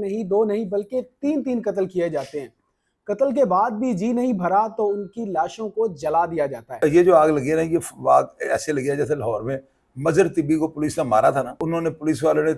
नहीं, दो नहीं, बल्कि तीन तीन कत्ल किए जाते हैं। कत्ल के बाद भी जी नहीं भरा तो उनकी लाशों को जला दिया जाता है। ये जो आग लगी है ना, ये आग ऐसे लगी है जैसे लाहौर में मजर तिब्बी को पुलिस ने मारा था ना, उन्होंने पुलिस वालों ने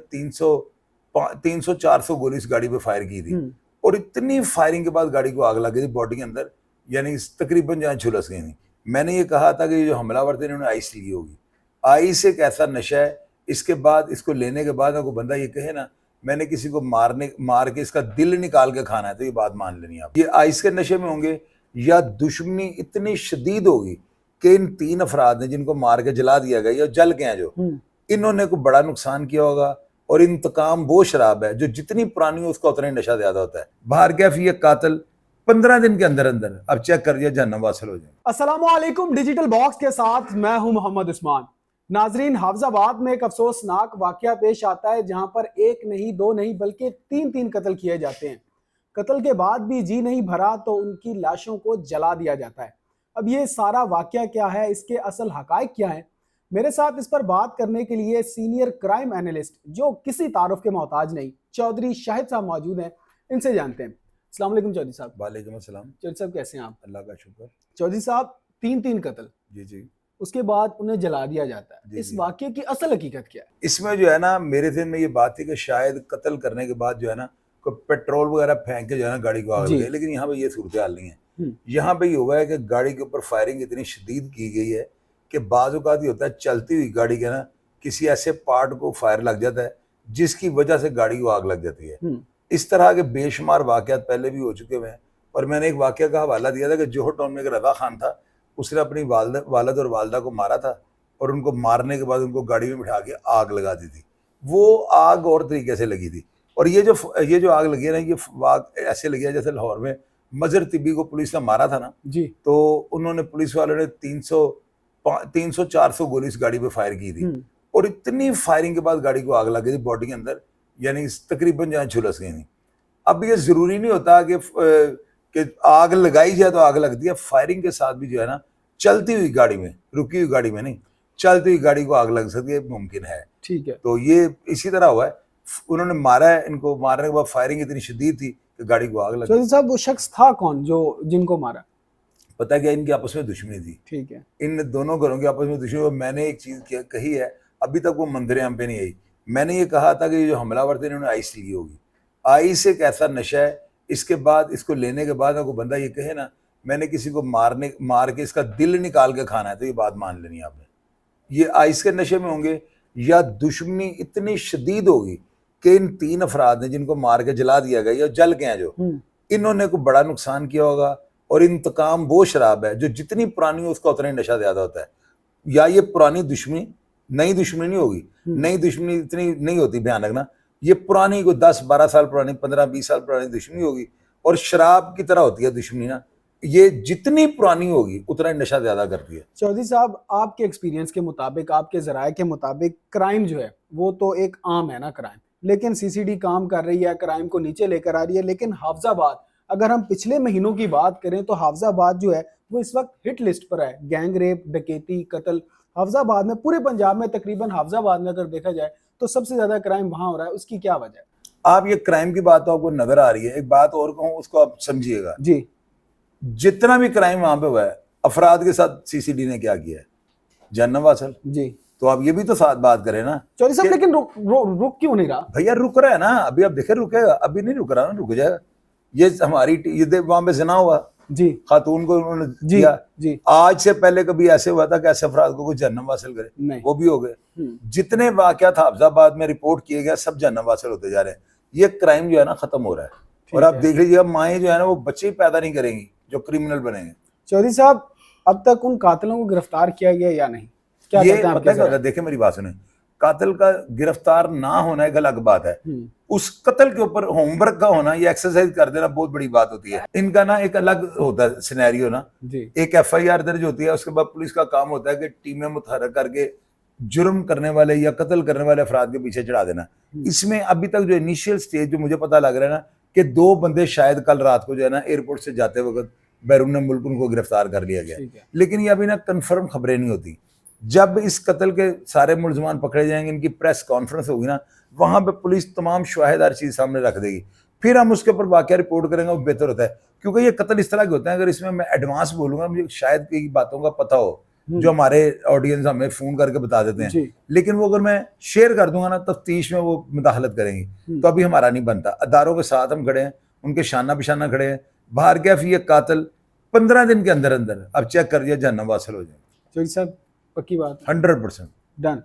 300-400 गोली इस गाड़ी पे फायर की थी, और इतनी फायरिंग के बाद गाड़ी को आग लग गई थी बॉडी के अंदर, यानी तकरीबन जहाँ झुलस गई थी। मैंने ये कहा था कि ये जो हमलावर थे इन्होंने आइस ली होगी। आइस एक ऐसा नशा है, इसके बाद इसको लेने के बाद अगर बंदा ये कहे ना मैंने किसी को मार के इसका दिल निकाल के खाना है, तो ये बात मान लेनी आप। ये आइस के नशे में होंगे या दुश्मनी इतनी शदीद होगी कि इन 3 अफराद ने जिनको मार के जला दिया गया या जल गए हैं जो, इन्होंने को बड़ा नुकसान किया होगा। और इंतकाम वो शराब है जो जितनी पुरानी हो उसका उतना ही नशा ज्यादा होता है। बाहर कैफ ये कातिल 15 दिन के अंदर अंदर अब चेक कर दिया जहन्नम वासिल हो जाए। अस्सलाम वालेकुम, डिजिटल बॉक्स के साथ मैं हूं मोहम्मद उस्मान। नाजरीन, हाफजाबाद में एक अफसोसनाक वाकया पेश आता है जहां पर एक नहीं, दो नहीं, बल्कि तीन तीन कत्ल किए जाते हैं। कत्ल के बाद भी जी नहीं भरा तो उनकी लाशों को जला दिया जाता है। अब ये सारा वाकया क्या है, इसके असल हकायक क्या है, मेरे साथ इस पर बात करने के लिए सीनियर क्राइम एनालिस्ट जो किसी तारुफ के मोहताज नहीं, चौधरी शाहिद साहब मौजूद हैं। इनसे जानते हैं। अस्सलाम वालेकुम चौधरी साहब। वालेकुम अस्सलाम। चौधरी साहब कैसे हैं आप? अल्लाह का शुक्र। चौधरी साहब, तीन तीन कत्ल, जी जी, उसके बाद उन्हें जला दिया जाता है, जी इस जी। वाकये की असल हकीकत क्या है? इसमें जो है ना, मेरे ध्यान में ये बात थी कि शायद कत्ल करने के बाद जो है ना कोई पेट्रोल वगैरह फेंक के जो है ना गाड़ी को आग जी। लगे, लेकिन यहाँ पे ये सूरत हाल नहीं है। यहाँ पे ये हुआ है कि गाड़ी के ऊपर फायरिंग इतनी शदीद की गई है कि बाज़ औक़ात ये होता है चलती हुई गाड़ी के ना किसी ऐसे पार्ट को फायर लग जाता है जिसकी वजह से गाड़ी को आग लग जाती है। इस तरह के बेशुमार वाक़यात पहले भी हो चुके हुए हैं। और मैंने एक वाक़या का हवाला दिया था कि जोहर टाउन में एक रज़ा खान था, उसने अपनी वालिद और वालदा को मारा था और उनको मारने के बाद उनको गाड़ी में बिठा के आग लगा दी थी। वो आग और तरीके से लगी थी। और ये जो आग लगी है ना, ये आग ऐसे लगी है जैसे लाहौर में मजर तिब्बी को पुलिस ने मारा था ना जी, तो उन्होंने पुलिस वालों ने 300-400 गोली इस गाड़ी पे फायर की थी, और इतनी फायरिंग के बाद गाड़ी को आग लग गई थी बॉडी के अंदर, यानी तकरीबन जहाँ झुलस गई थी। अब ये जरूरी नहीं होता कि आग लगाई जाए तो आग लगती है। फायरिंग के साथ भी जो है ना चलती हुई गाड़ी में, रुकी हुई गाड़ी में नहीं, चलती हुई गाड़ी को आग लग सकती है, मुमकिन है। ठीक है। तो ये इसी तरह हुआ है। उन्होंने मारा है, इनको मारने के बाद फायरिंग इतनी शदीद थी कि गाड़ी को आग लग गई। चौधरी साहब, वो शख्स था कौन जो जिनको मारा? पता क्या, इनकी आपस में दुश्मनी थी। ठीक है। इन दोनों घरों की आपस में दुश्मनी। मैंने एक चीज कही है, अभी तक वो मंदिर हम पे नहीं आई। मैंने ये कहा था कि जो हमलावर थे इन्होंने आइस ली होगी। आइस एक ऐसा नशा है, इसके बाद इसको लेने के बाद अगर बंदा ये कहे ना मैंने किसी को मार के इसका दिल निकाल के खाना है, तो ये बात मान लेनी आपने। ये आइस के नशे में होंगे या दुश्मनी इतनी शदीद होगी कि इन 3 अफराद ने जिनको मार के जला दिया गया या जल गए हैं जो, इन्होंने को बड़ा नुकसान किया होगा। और इंतकाम वो शराब है जो जितनी पुरानी हो उसका उतना ही नशा ज्यादा होता है। या ये पुरानी दुश्मनी, नई दुश्मनी नहीं होगी। नई दुश्मनी इतनी नहीं होती भयानक ना, ये पुरानी को 10-12 साल पुरानी, 15-20 साल पुरानी दुश्मनी होगी। और शराब की तरह होती है दुश्मनी ना, ये जितनी पुरानी होगी उतना ही नशा ज्यादा करती है। चौधरी साहब, आपके एक्सपीरियंस के मुताबिक, आपके जराये के मुताबिक, क्राइम जो है वो तो एक आम है ना क्राइम, लेकिन सीसीडी काम कर रही है, क्राइम को नीचे लेकर आ रही है। लेकिन हाफजाबाद, अगर हम पिछले महीनों की बात करें तो हाफजाबाद जो है वो इस वक्त हिट लिस्ट पर है। गैंग रेप, डकैती, कत्ल हाफजाबाद में, पूरे पंजाब में तकरीबन हाफजाबाद में अगर देखा जाए तो सबसे ज्यादा क्राइम वहां हो रहा है। उसकी क्या वजह है? आप ये क्राइम की बात तो आपको नजर आ रही है, एक बात और कहूँ उसको आप समझिएगा जी। जितना भी क्राइम वहां पे हुआ है, अफराद के साथ सीसीडी ने क्या किया है? जहन्नम वासिल। जी। तो आप ये भी तो साथ बात करें ना। चौधरी साहब, लेकिन रुक क्यों नहीं रहा? भैया रुक रहा है ना, अभी आप देखे रुकेगा, अभी नहीं रुक रहा ना, रुक जाएगा। ये हमारी ये वहां पे जना हुआ जी, खातून को उन्होंने जी दिया। जी। आज से पहले कभी ऐसे हुआ था कि ऐसे अफराद को जहन्नम वासिल करे? नहीं। वो भी हो गए। जितने वाकयात हाफजाबाद में रिपोर्ट किए गए सब जहन्नम वासिल होते जा रहे हैं। ये क्राइम जो है ना खत्म हो रहा है। और आप देख लीजिएगा, माएँ जो है ना वो बच्चे ही पैदा नहीं करेंगी जो क्रिमिनल बनेंगे। चौधरी साहब, अब तक उन कातिलों को गिरफ्तार किया गया या नहीं? क्या ये कहते हैं? देखे मेरी बात सुने, कातिल का गिरफ्तार ना होना एक अलग बात है, उस कत्ल के ऊपर होमवर्क का होना, ये एक्सरसाइज कर देना बहुत बड़ी बात होती है। इनका ना एक अलग होता है सिनेरियो ना जी। एक FIR दर्ज होती है, उसके बाद पुलिस का काम होता है कि टीमें मुतहर्रिक करके जुर्म करने वाले या कत्ल करने वाले अफराद के पीछे चढ़ा देना। इसमें अभी तक जो इनिशियल स्टेज जो मुझे पता लग रहा है ना कि 2 बंदे शायद कल रात को जो है ना एयरपोर्ट से जाते वक्त बैरून मुल्क उनको गिरफ्तार कर लिया गया, लेकिन ये अभी ना कंफर्म खबरें नहीं होती। जब इस कत्ल के सारे मुलजमान पकड़े जाएंगे, इनकी प्रेस कॉन्फ्रेंस होगी ना, वहां पे पुलिस तमाम शवाहिदार चीज सामने रख देगी, फिर हम उसके ऊपर वाकया रिपोर्ट करेंगे, वो बेहतर होता है। क्योंकि ये कत्ल इस तरह के होते हैं, अगर इसमें मैं एडवांस बोलूंगा मुझे शायद कई बातों का पता हो जो हमारे ऑडियंस हमें फोन करके बता देते हैं, लेकिन वो अगर मैं शेयर कर दूंगा ना तफ्तीश में वो मुदाखलत करेंगी, तो अभी हमारा नहीं बनता। अदारों के साथ हम खड़े हैं, उनके शाना बिशाना खड़े हैं। बाहर कैफ ये कातिल 15 दिन के अंदर अंदर अब चेक कर दिया जहन्नम वासल हो जाए। चौधरी साहब पक्की बात, 100% डन।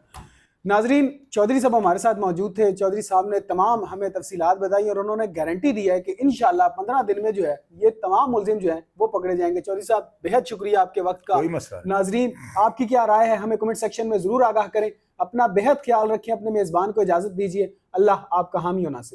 नाजरीन, चौधरी साहब हमारे साथ मौजूद थे। चौधरी साहब ने तमाम हमें तफसीलात बताई और उन्होंने गारंटी दी है कि इंशाल्लाह 15 दिन में जो है ये तमाम मुलजिम जो हैं वो पकड़े जाएंगे। चौधरी साहब बेहद शुक्रिया आपके वक्त का। कोई मसला नहीं। नाजरीन, आपकी क्या राय है हमें कमेंट सेक्शन में जरूर आगाह करें। अपना बेहद ख्याल रखें, अपने मेजबान को इजाजत दीजिए। अल्लाह आपका हामी और नासिर।